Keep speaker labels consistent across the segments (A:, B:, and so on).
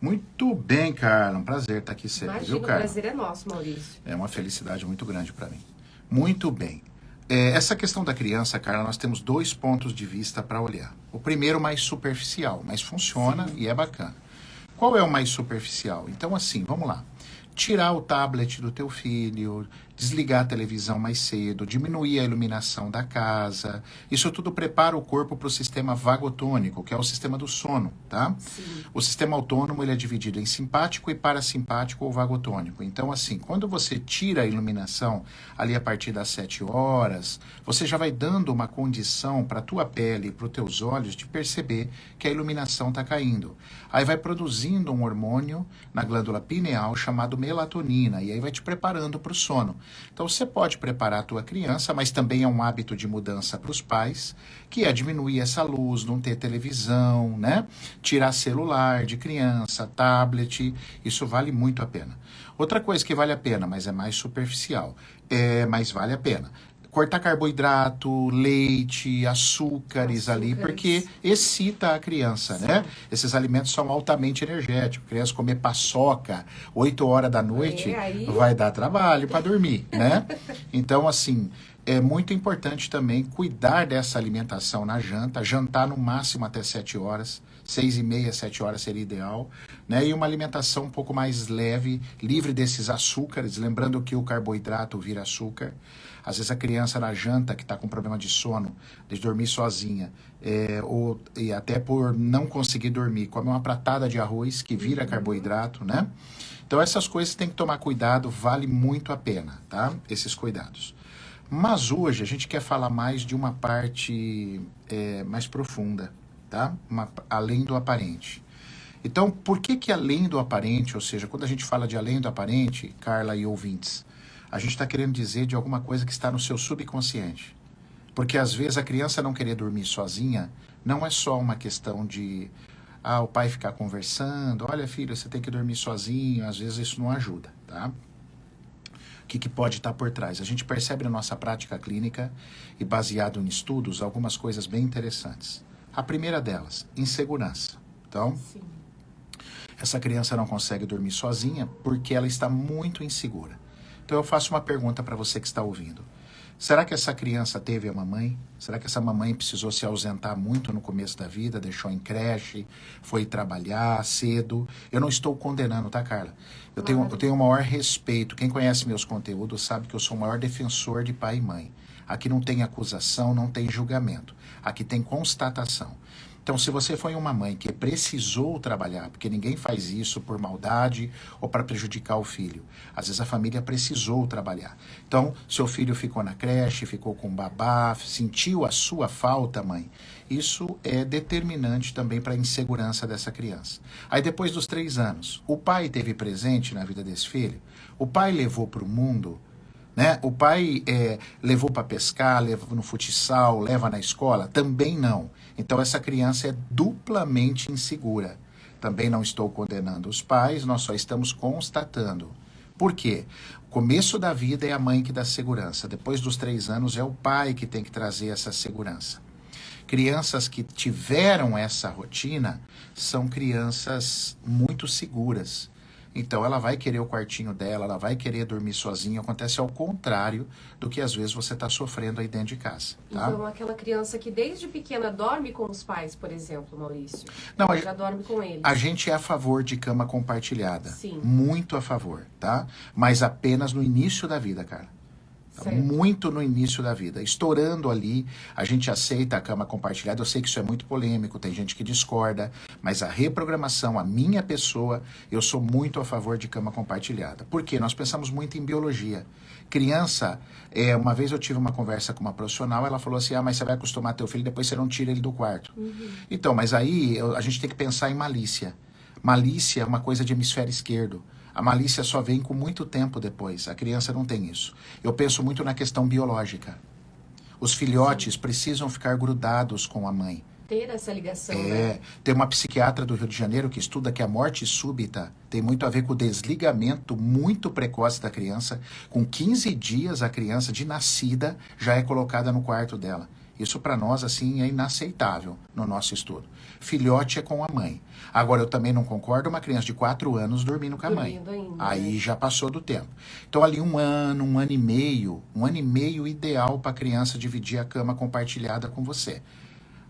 A: Muito bem, Carla. Um prazer estar aqui sempre,
B: Imagina,
A: viu,
B: o
A: Carla?
B: prazer é nosso, Maurício.
A: É uma felicidade muito grande para mim. Muito bem. Essa questão da criança, Carla, nós temos dois pontos de vista para olhar. O primeiro, mais superficial, mas funciona
B: Sim.
A: e é bacana. Qual é o mais superficial? Então, assim, vamos lá. Tirar o tablet do teu filho, desligar a televisão mais cedo, diminuir a iluminação da casa. Isso tudo prepara o corpo para o sistema vagotônico, que é o sistema do sono, tá?
B: Sim.
A: O sistema autônomo ele é dividido em simpático e parasimpático ou vagotônico. Então, assim, quando você tira a iluminação ali a partir das 7 horas, você já vai dando uma condição para a tua pele e para os teus olhos de perceber que a iluminação está caindo. Aí vai produzindo um hormônio na glândula pineal chamado melatonina, e aí vai te preparando para o sono. Então você pode preparar a tua criança, mas também é um hábito de mudança para os pais, que é diminuir essa luz, não ter televisão, né? Tirar celular de criança, tablet, isso vale muito a pena. Outra coisa que vale a pena, mas é mais superficial, mas vale a pena. Cortar carboidrato, leite, açúcares ali, porque
B: Açúcares.
A: excita a criança, né?
B: Sim.
A: Esses alimentos são altamente energéticos. A criança comer paçoca 8 horas da noite
B: Aí,
A: vai dar trabalho para dormir, né? Então, assim, é muito importante também cuidar dessa alimentação na janta, jantar no máximo até 7 horas, 6h30, 7 horas seria ideal, né? E uma alimentação um pouco mais leve, livre desses açúcares, lembrando que o carboidrato vira açúcar. Às vezes a criança na janta que está com problema de sono, de dormir sozinha, e até por não conseguir dormir, come uma pratada de arroz que vira carboidrato, né? Então essas coisas tem que tomar cuidado, vale muito a pena, tá? Esses cuidados. Mas hoje a gente quer falar mais de uma parte mais profunda, tá? Além do aparente. Então, por que que além do aparente, ou seja, quando a gente fala de além do aparente, Carla e ouvintes, a gente está querendo dizer de alguma coisa que está no seu subconsciente. Porque às vezes a criança não querer dormir sozinha não é só uma questão de o pai ficar conversando, olha filho, você tem que dormir sozinho, às vezes isso não ajuda, tá? O que pode estar por trás? A gente percebe na nossa prática clínica e baseado em estudos algumas coisas bem interessantes. A primeira delas, insegurança. Então,
B: sim.
A: essa criança não consegue dormir sozinha porque ela está muito insegura. Então eu faço uma pergunta para você que está ouvindo. Será que essa criança teve a mamãe? Será que essa mamãe precisou se ausentar muito no começo da vida, deixou em creche, foi trabalhar cedo? Eu não estou condenando, tá, Carla? Eu tenho o maior respeito. Quem conhece meus conteúdos sabe que eu sou o maior defensor de pai e mãe. Aqui não tem acusação, não tem julgamento. Aqui tem constatação. Então, se você foi uma mãe que precisou trabalhar, porque ninguém faz isso por maldade ou para prejudicar o filho. Às vezes a família precisou trabalhar. Então, seu filho ficou na creche, ficou com babá, sentiu a sua falta, mãe. Isso é determinante também para a insegurança dessa criança. Aí, depois dos 3 anos, o pai esteve presente na vida desse filho? O pai levou para o mundo? Né? O pai levou para pescar, leva no futsal, leva na escola? Também não. Então essa criança é duplamente insegura. Também não estou condenando os pais, nós só estamos constatando. Por quê? O começo da vida é a mãe que dá segurança. Depois dos 3 anos é o pai que tem que trazer essa segurança. Crianças que tiveram essa rotina são crianças muito seguras. Então ela vai querer o quartinho dela, ela vai querer dormir sozinha. Acontece ao contrário do que às vezes você está sofrendo aí dentro de casa, tá?
B: Então, aquela criança que desde pequena dorme com os pais, por exemplo, Maurício.
A: Não,
B: Ela já dorme com eles.
A: a gente é a favor de cama compartilhada.
B: Sim.
A: Muito a favor, tá? Mas apenas no início da vida, cara.
B: Certo.
A: Muito no início da vida. Estourando ali, a gente aceita a cama compartilhada. Eu sei que isso é muito polêmico, tem gente que discorda, mas a reprogramação, a minha pessoa, eu sou muito a favor de cama compartilhada. Por quê? Nós pensamos muito em biologia. Criança, uma vez eu tive uma conversa com uma profissional, ela falou assim, mas você vai acostumar teu filho, depois você não tira ele do quarto. Então, mas aí a gente tem que pensar em malícia. Malícia é uma coisa de hemisfério esquerdo. A malícia só vem com muito tempo depois. A criança não tem isso. Eu penso muito na questão biológica. Os filhotes precisam ficar grudados com a mãe.
B: Ter essa ligação, né?
A: Tem uma psiquiatra do Rio de Janeiro que estuda que a morte súbita tem muito a ver com o desligamento muito precoce da criança. Com 15 dias, a criança de nascida já é colocada no quarto dela. Isso para nós, assim, é inaceitável no nosso estudo. Filhote é com a mãe. Agora, eu também não concordo uma criança de 4 anos dormindo com a mãe.
B: Dormindo ainda,
A: Aí
B: né?
A: já passou do tempo. Então, ali um ano e meio ideal para a criança dividir a cama compartilhada com você.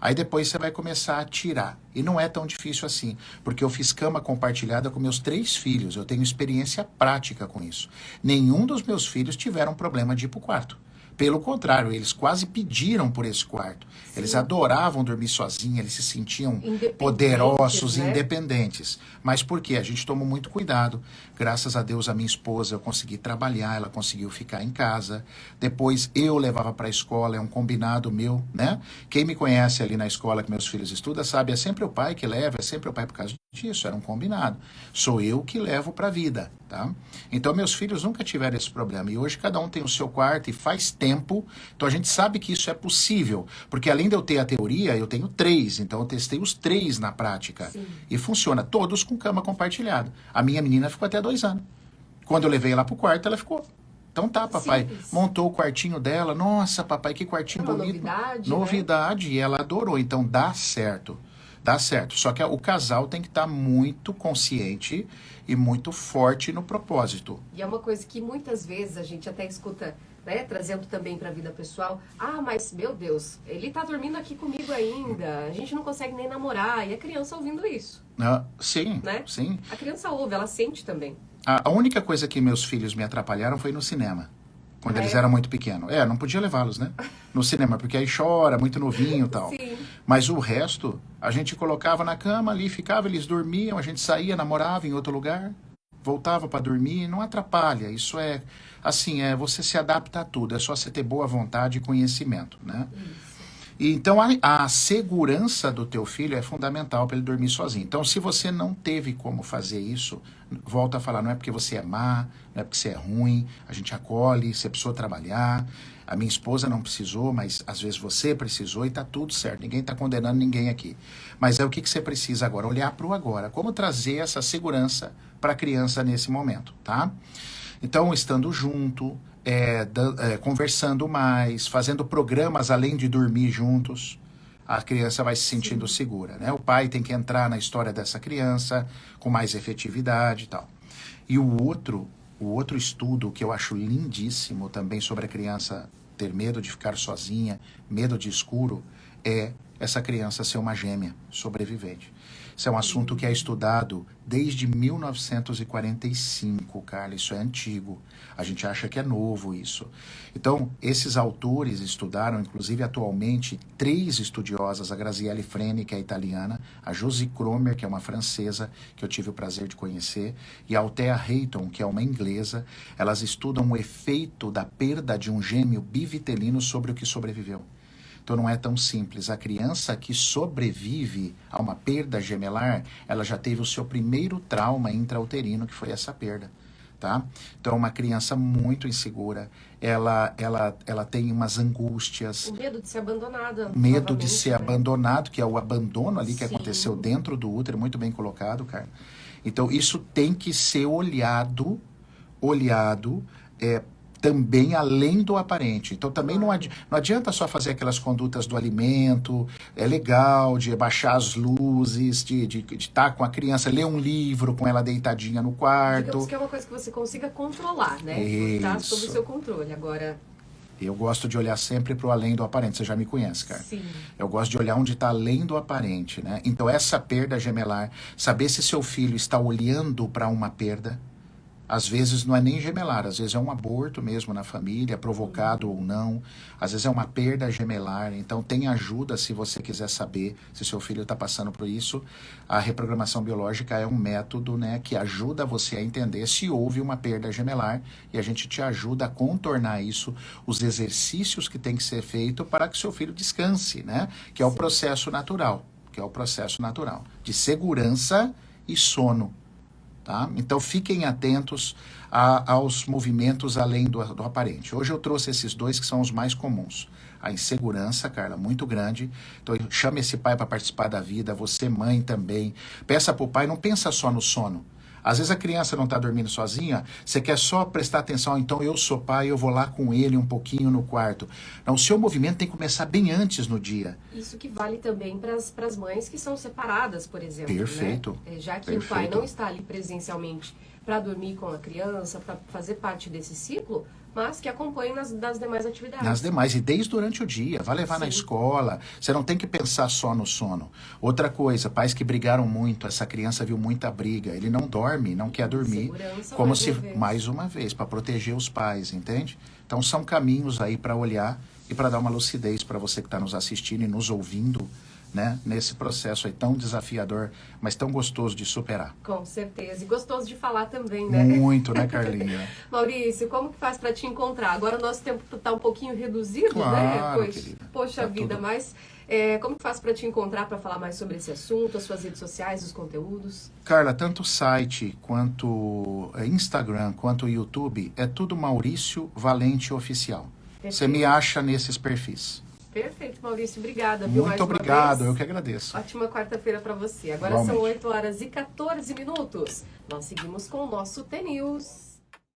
A: Aí depois você vai começar a tirar. E não é tão difícil assim, porque eu fiz cama compartilhada com meus 3 filhos. Eu tenho experiência prática com isso. Nenhum dos meus filhos tiveram problema de ir pro quarto. Pelo contrário, eles quase pediram por esse quarto. Eles adoravam dormir sozinhos, eles se sentiam
B: Independentes,
A: poderosos,
B: né?
A: independentes. Mas por quê? A gente tomou muito cuidado. Graças a Deus, a minha esposa, eu consegui trabalhar, ela conseguiu ficar em casa. Depois eu levava para a escola, é um combinado meu, né? Quem me conhece ali na escola que meus filhos estudam sabe, é sempre o pai que leva, é sempre o pai por causa disso, era um combinado. Sou eu que levo para a vida, tá? Então meus filhos nunca tiveram esse problema. E hoje cada um tem o seu quarto e faz tempo. Então a gente sabe que isso é possível. Porque além de eu ter a teoria, eu tenho 3. Então eu testei os 3 na prática.
B: Sim.
A: E funciona. Todos com cama compartilhada. A minha menina ficou até 2 anos. Quando eu levei ela pro quarto, ela ficou. Então tá, papai.
B: Simples.
A: Montou o quartinho dela. Nossa, papai, que quartinho
B: É uma
A: bonito.
B: novidade, né?
A: Novidade. E ela adorou. Então dá certo. Dá certo. Só que o casal tem que estar muito consciente e muito forte no propósito.
B: E é uma coisa que muitas vezes a gente até escuta, né, trazendo também para a vida pessoal. Ah, mas meu Deus, ele tá dormindo aqui comigo ainda. A gente não consegue nem namorar. E a criança ouvindo isso,
A: Sim,
B: né?
A: sim.
B: A criança ouve, ela sente também.
A: A única coisa que meus filhos me atrapalharam foi no cinema. Quando
B: Ah,
A: eles
B: é?
A: eram muito pequenos. Não podia levá-los, né? No cinema, porque aí chora, muito novinho e tal.
B: Sim.
A: Mas o resto, a gente colocava na cama ali, ficava, eles dormiam, a gente saía, namorava em outro lugar, voltava para dormir, não atrapalha. Isso é, assim, você se adapta a tudo, é só você ter boa vontade e conhecimento, né? E então a segurança do teu filho é fundamental para ele dormir sozinho. Então, se você não teve como fazer isso, volta a falar, não é porque você é má, não é porque você é ruim, a gente acolhe, você precisou trabalhar, a minha esposa não precisou, mas às vezes você precisou e tá tudo certo, ninguém tá condenando ninguém aqui. Mas é o que você precisa agora, olhar para o agora, como trazer essa segurança para a criança nesse momento, tá? Então, estando junto, conversando mais, fazendo programas além de dormir juntos, a criança vai se sentindo segura, né? O pai tem que entrar na história dessa criança com mais efetividade e tal. E o outro estudo que eu acho lindíssimo também sobre a criança ter medo de ficar sozinha, medo de escuro, é essa criança ser uma gêmea sobrevivente. Isso é um assunto que é estudado desde 1945, Carla. Isso é antigo. A gente acha que é novo isso. Então, esses autores estudaram, inclusive atualmente, 3 estudiosas, a Graziele Freni, que é italiana, a Josie Cromer, que é uma francesa, que eu tive o prazer de conhecer, e a Althea Hayton, que é uma inglesa. Elas estudam o efeito da perda de um gêmeo bivitelino sobre o que sobreviveu. Então não é tão simples. A criança que sobrevive a uma perda gemelar, ela já teve o seu primeiro trauma intrauterino, que foi essa perda, tá? Então uma criança muito insegura, ela tem umas angústias,
B: O medo de ser abandonada.
A: medo de
B: novamente,
A: ser
B: né?
A: abandonado, que é o abandono ali que
B: Sim.
A: aconteceu dentro do útero, muito bem colocado, cara. Então isso tem que ser olhado também além do aparente. Então também não adianta só fazer aquelas condutas do alimento, é legal de baixar as luzes, de estar com a criança, ler um livro com ela deitadinha no quarto.
B: Digamos que é uma coisa que você consiga controlar, né? Está sob o
A: Isso.
B: seu controle. Agora,
A: Eu gosto de olhar sempre para o além do aparente, você já me conhece, cara.
B: sim.
A: Eu gosto de olhar onde está além do aparente, né? Então essa perda gemelar, saber se seu filho está olhando para uma perda, às vezes não é nem gemelar, às vezes é um aborto mesmo na família, provocado ou não. Às vezes é uma perda gemelar. Então tem ajuda se você quiser saber se seu filho está passando por isso. A reprogramação biológica é um método, né, que ajuda você a entender se houve uma perda gemelar e a gente te ajuda a contornar isso, os exercícios que tem que ser feito para que seu filho descanse, né? Que é o processo natural, de segurança e sono. Tá? Então fiquem atentos aos movimentos além do aparente. Hoje eu trouxe esses 2 que são os mais comuns. A insegurança, Carla, muito grande. Então chame esse pai para participar da vida, você mãe também. Peça para o pai, não pensa só no sono. Às vezes a criança não está dormindo sozinha, você quer só prestar atenção, então eu sou pai, eu vou lá com ele um pouquinho no quarto. Não, o seu movimento tem que começar bem antes no dia.
B: Isso que vale também para as mães que são separadas, por exemplo.
A: Perfeito.
B: Né? Já que
A: Perfeito.
B: o pai não está ali presencialmente para dormir com a criança, para fazer parte desse ciclo, mas que acompanhe nas demais atividades.
A: Nas demais, e desde durante o dia, vai levar na escola, você não tem que pensar só no sono. Outra coisa, pais que brigaram muito, essa criança viu muita briga, ele não dorme, não quer dormir,
B: Segurança
A: como
B: mais
A: se,
B: uma vez.
A: mais uma vez, para proteger os pais, entende? Então são caminhos aí para olhar e para dar uma lucidez para você que está nos assistindo e nos ouvindo, né, nesse processo aí tão desafiador, mas tão gostoso de superar.
B: Com certeza. E gostoso de falar também, né?
A: Muito, né, Carlinha?
B: Maurício, como que faz para te encontrar? Agora o nosso tempo está um pouquinho reduzido,
A: Claro,
B: né? Pois,
A: querida.
B: poxa
A: Tá
B: vida,
A: tudo-
B: mas como que faz para te encontrar, para falar mais sobre esse assunto, as suas redes sociais, os conteúdos?
A: Carla, tanto o site, quanto Instagram, quanto o YouTube, é tudo Maurício Valente Oficial. Você me acha nesses perfis.
B: Perfeito, Maurício. Obrigada, viu? Mais
A: Muito
B: uma
A: obrigado,
B: vez.
A: eu que agradeço.
B: Ótima quarta-feira para você. Agora
A: Igualmente.
B: são 8 horas e 14 minutos. Nós seguimos com o nosso T-News.